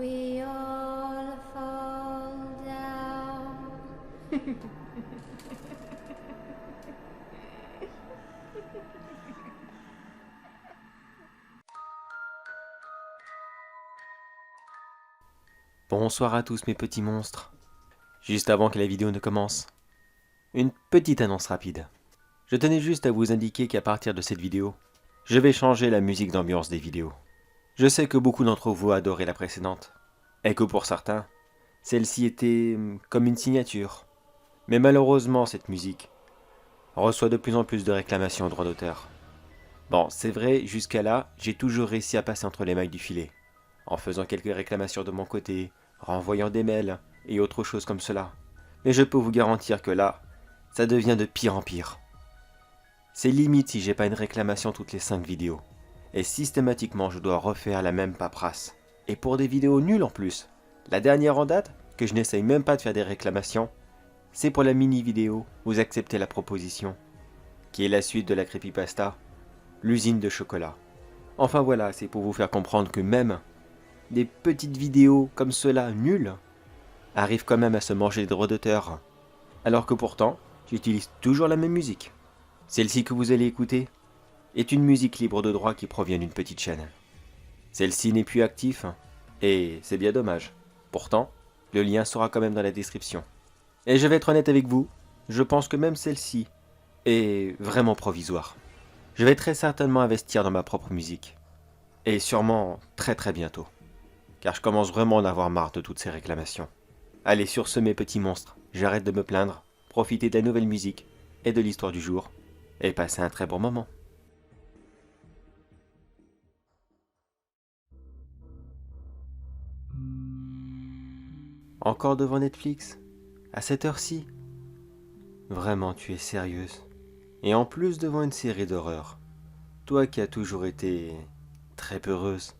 we all fall down. Bonsoir à tous mes petits monstres. Juste avant que la vidéo ne commence, une petite annonce rapide. Je tenais juste à vous indiquer qu'à partir de cette vidéo, je vais changer la musique d'ambiance des vidéos. Je sais que beaucoup d'entre vous adoraient la précédente, et que pour certains, celle-ci était comme une signature. Mais malheureusement, cette musique reçoit de plus en plus de réclamations au droit d'auteur. Bon, c'est vrai, jusqu'à là, j'ai toujours réussi à passer entre les mailles du filet, en faisant quelques réclamations de mon côté, renvoyant des mails et autres choses comme cela. Mais je peux vous garantir que là, ça devient de pire en pire. C'est limite si j'ai pas une réclamation toutes les 5 vidéos. Et systématiquement je dois refaire la même paperasse. Et pour des vidéos nulles en plus. La dernière en date, que je n'essaye même pas de faire des réclamations, c'est pour la mini vidéo Vous acceptez la proposition, qui est la suite de la creepypasta, l'usine de chocolat. Enfin voilà, c'est pour vous faire comprendre que même des petites vidéos comme cela nulles arrivent quand même à se manger des droits d'auteur. Alors que pourtant, j'utilise toujours la même musique. Celle-ci que vous allez écouter est une musique libre de droit qui provient d'une petite chaîne. Celle-ci n'est plus active, et c'est bien dommage. Pourtant, le lien sera quand même dans la description. Et je vais être honnête avec vous, je pense que même celle-ci est vraiment provisoire. Je vais très certainement investir dans ma propre musique. Et sûrement très très bientôt. Car je commence vraiment à en avoir marre de toutes ces réclamations. Allez, sur ce mes petits monstres, j'arrête de me plaindre, profitez de la nouvelle musique et de l'histoire du jour, et passez un très bon moment. Encore devant Netflix? À cette heure-ci? Vraiment, tu es sérieuse? Et en plus devant une série d'horreur. Toi qui as toujours été très peureuse.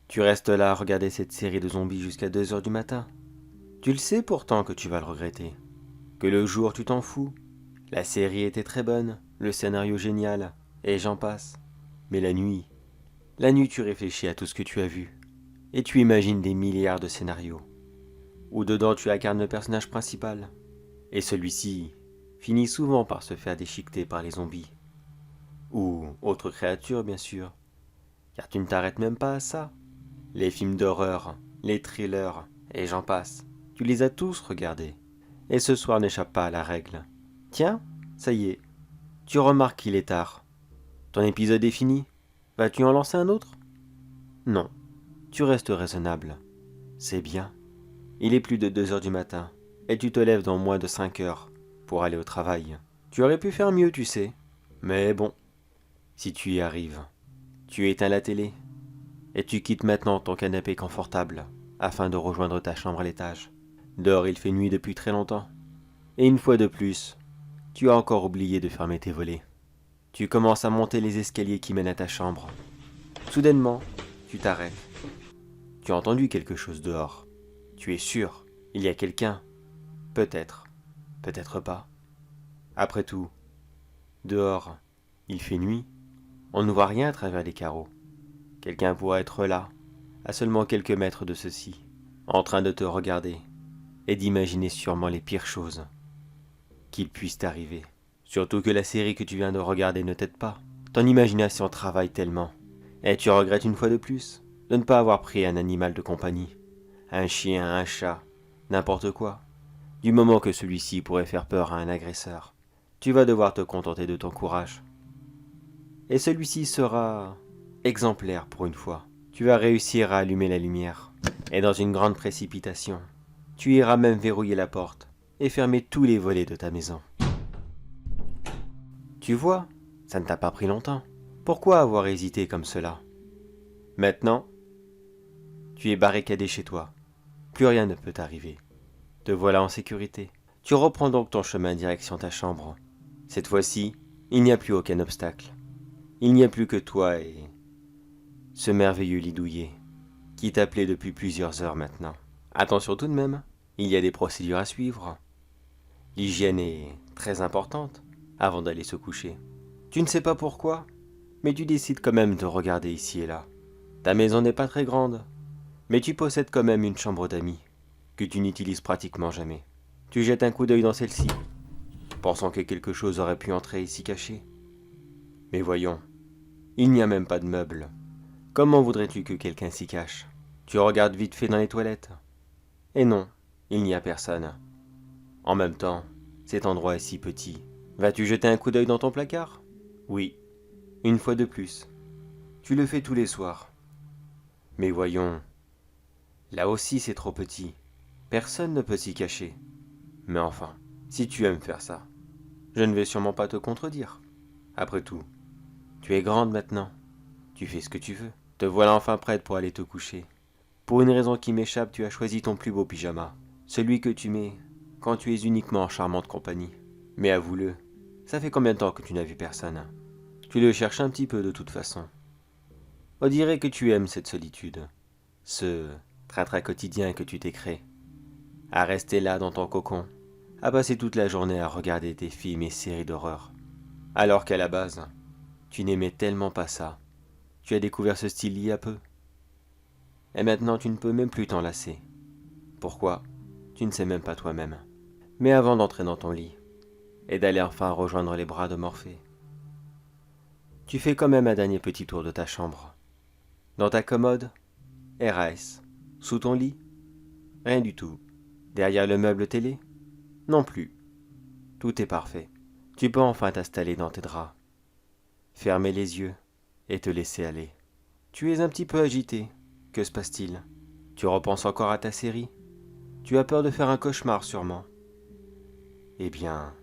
Tu restes là à regarder cette série de zombies jusqu'à 2 heures du matin. Tu le sais pourtant que tu vas le regretter. Que le jour tu t'en fous. La série était très bonne, le scénario génial, et j'en passe. Mais la nuit tu réfléchis à tout ce que tu as vu. Et tu imagines des milliards de scénarios. Où dedans tu incarnes le personnage principal. Et celui-ci finit souvent par se faire déchiqueter par les zombies. Ou autres créatures bien sûr. Car tu ne t'arrêtes même pas à ça. Les films d'horreur, les thrillers, et j'en passe. Tu les as tous regardés. Et ce soir n'échappe pas à la règle. Tiens, ça y est. Tu remarques qu'il est tard. Ton épisode est fini. Vas-tu en lancer un autre? Non. Tu restes raisonnable. C'est bien. Il est plus de 2 heures du matin. Et tu te lèves dans moins de 5 heures pour aller au travail. Tu aurais pu faire mieux, tu sais. Mais bon, si tu y arrives. Tu éteins la télé. Et tu quittes maintenant ton canapé confortable afin de rejoindre ta chambre à l'étage. Dehors il fait nuit depuis très longtemps. Et une fois de plus, tu as encore oublié de fermer tes volets. Tu commences à monter les escaliers qui mènent à ta chambre. Soudainement, tu t'arrêtes. Tu as entendu quelque chose dehors. Tu es sûr, il y a quelqu'un. Peut-être, peut-être pas. Après tout, dehors, il fait nuit. On ne voit rien à travers les carreaux. Quelqu'un pourrait être là, à seulement quelques mètres de ceci, en train de te regarder et d'imaginer sûrement les pires choses qu'il puisse t'arriver. Surtout que la série que tu viens de regarder ne t'aide pas. Ton imagination travaille tellement. Et tu regrettes une fois de plus de ne pas avoir pris un animal de compagnie. Un chien, un chat, n'importe quoi. Du moment que celui-ci pourrait faire peur à un agresseur, tu vas devoir te contenter de ton courage. Et celui-ci sera exemplaire pour une fois. Tu vas réussir à allumer la lumière. Et dans une grande précipitation, tu iras même verrouiller la porte et fermer tous les volets de ta maison. Tu vois, ça ne t'a pas pris longtemps. Pourquoi avoir hésité comme cela? Maintenant, tu es barricadé chez toi. Plus rien ne peut t'arriver. Te voilà en sécurité. Tu reprends donc ton chemin direction ta chambre. Cette fois-ci, il n'y a plus aucun obstacle. Il n'y a plus que toi et ce merveilleux lit douillet qui t'appelait depuis plusieurs heures maintenant. Attention tout de même, il y a des procédures à suivre. L'hygiène est très importante avant d'aller se coucher. Tu ne sais pas pourquoi, mais tu décides quand même de regarder ici et là. Ta maison n'est pas très grande, Mais tu possèdes quand même une chambre d'amis, que tu n'utilises pratiquement jamais. Tu jettes un coup d'œil dans celle-ci, pensant que quelque chose aurait pu entrer ici caché. Mais voyons, il n'y a même pas de meubles. Comment voudrais-tu que quelqu'un s'y cache? Tu regardes vite fait dans les toilettes. Et non, il n'y a personne. En même temps, cet endroit est si petit. Vas-tu jeter un coup d'œil dans ton placard? Oui, une fois de plus. Tu le fais tous les soirs. Mais voyons, là aussi c'est trop petit. Personne ne peut s'y cacher. Mais enfin, si tu aimes faire ça, je ne vais sûrement pas te contredire. Après tout, tu es grande maintenant. Tu fais ce que tu veux. Te voilà enfin prête pour aller te coucher. Pour une raison qui m'échappe, tu as choisi ton plus beau pyjama. Celui que tu mets quand tu es uniquement en charmante compagnie. Mais avoue-le, ça fait combien de temps que tu n'as vu personne? Tu le cherches un petit peu de toute façon. On dirait que tu aimes cette solitude. Ce train-train quotidien que tu t'es créé. À rester là dans ton cocon. À passer toute la journée à regarder tes films et séries d'horreur. Alors qu'à la base, tu n'aimais tellement pas ça. Tu as découvert ce style il y a peu. Et maintenant tu ne peux même plus t'en lasser. Pourquoi? Tu ne sais même pas toi-même. Mais avant d'entrer dans ton lit, et d'aller enfin rejoindre les bras de Morphée, tu fais quand même un dernier petit tour de ta chambre. Dans ta commode, RAS. Sous ton lit, rien du tout. Derrière le meuble télé, non plus. Tout est parfait. Tu peux enfin t'installer dans tes draps, fermer les yeux et te laisser aller. Tu es un petit peu agité. Que se passe-t-il? Tu repenses encore à ta série? Tu as peur de faire un cauchemar sûrement. Eh bien,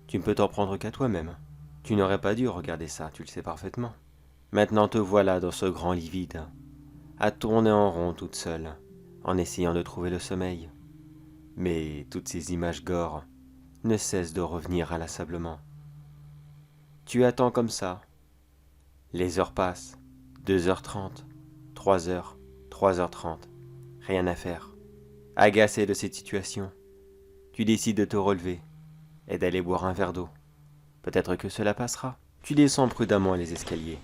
tu ne peux t'en prendre qu'à toi-même. Tu n'aurais pas dû regarder ça, tu le sais parfaitement. Maintenant te voilà dans ce grand lit vide, à tourner en rond toute seule, en essayant de trouver le sommeil. Mais toutes ces images gore ne cessent de revenir inlassablement. Tu attends comme ça. Les heures passent, 2h30, 3h, 3h30. Rien à faire. Agacé de cette situation, tu décides de te relever et d'aller boire un verre d'eau. Peut-être que cela passera. Tu descends prudemment les escaliers.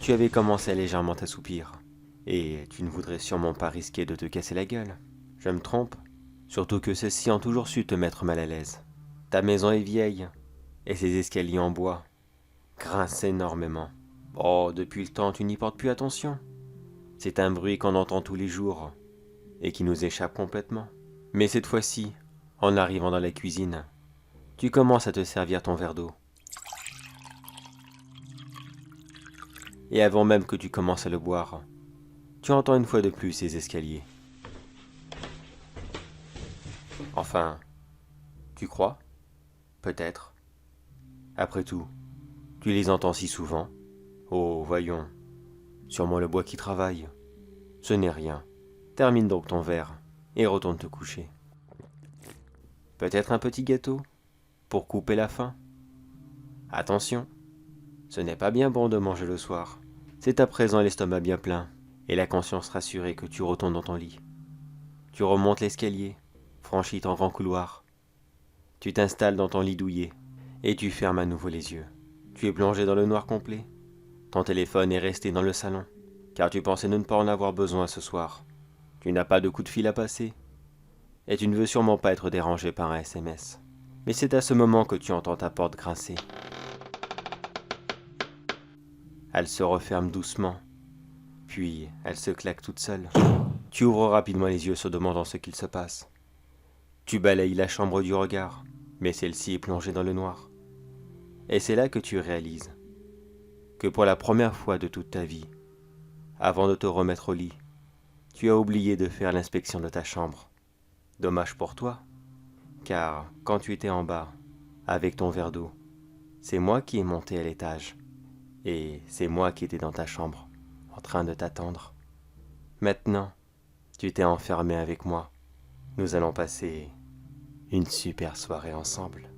Tu avais commencé à légèrement t'assoupir, et tu ne voudrais sûrement pas risquer de te casser la gueule. Je me trompe? Surtout que ceux-ci ont toujours su te mettre mal à l'aise. Ta maison est vieille, et ces escaliers en bois grincent énormément. Oh, depuis le temps, tu n'y portes plus attention. C'est un bruit qu'on entend tous les jours, et qui nous échappe complètement. Mais cette fois-ci, en arrivant dans la cuisine, tu commences à te servir ton verre d'eau. Et avant même que tu commences à le boire, tu entends une fois de plus ces escaliers. Enfin, tu crois? Peut-être. Après tout, tu les entends si souvent. Oh, voyons, sûrement le bois qui travaille. Ce n'est rien. Termine donc ton verre et retourne te coucher. Peut-être un petit gâteau pour couper la faim. Attention, ce n'est pas bien bon de manger le soir. C'est à présent l'estomac bien plein et la conscience rassurée que tu retournes dans ton lit. Tu remontes l'escalier, franchis ton grand couloir. Tu t'installes dans ton lit douillet et tu fermes à nouveau les yeux. Tu es plongé dans le noir complet. Ton téléphone est resté dans le salon, car tu pensais ne pas en avoir besoin ce soir. Tu n'as pas de coup de fil à passer, et tu ne veux sûrement pas être dérangé par un SMS. Mais c'est à ce moment que tu entends ta porte grincer. Elle se referme doucement, puis elle se claque toute seule. Tu ouvres rapidement les yeux se demandant ce qu'il se passe. Tu balayes la chambre du regard, mais celle-ci est plongée dans le noir. Et c'est là que tu réalises que pour la première fois de toute ta vie, avant de te remettre au lit, tu as oublié de faire l'inspection de ta chambre. Dommage pour toi, car quand tu étais en bas, avec ton verre d'eau, c'est moi qui ai monté à l'étage, et c'est moi qui étais dans ta chambre, en train de t'attendre. Maintenant, tu t'es enfermé avec moi. Nous allons passer une super soirée ensemble.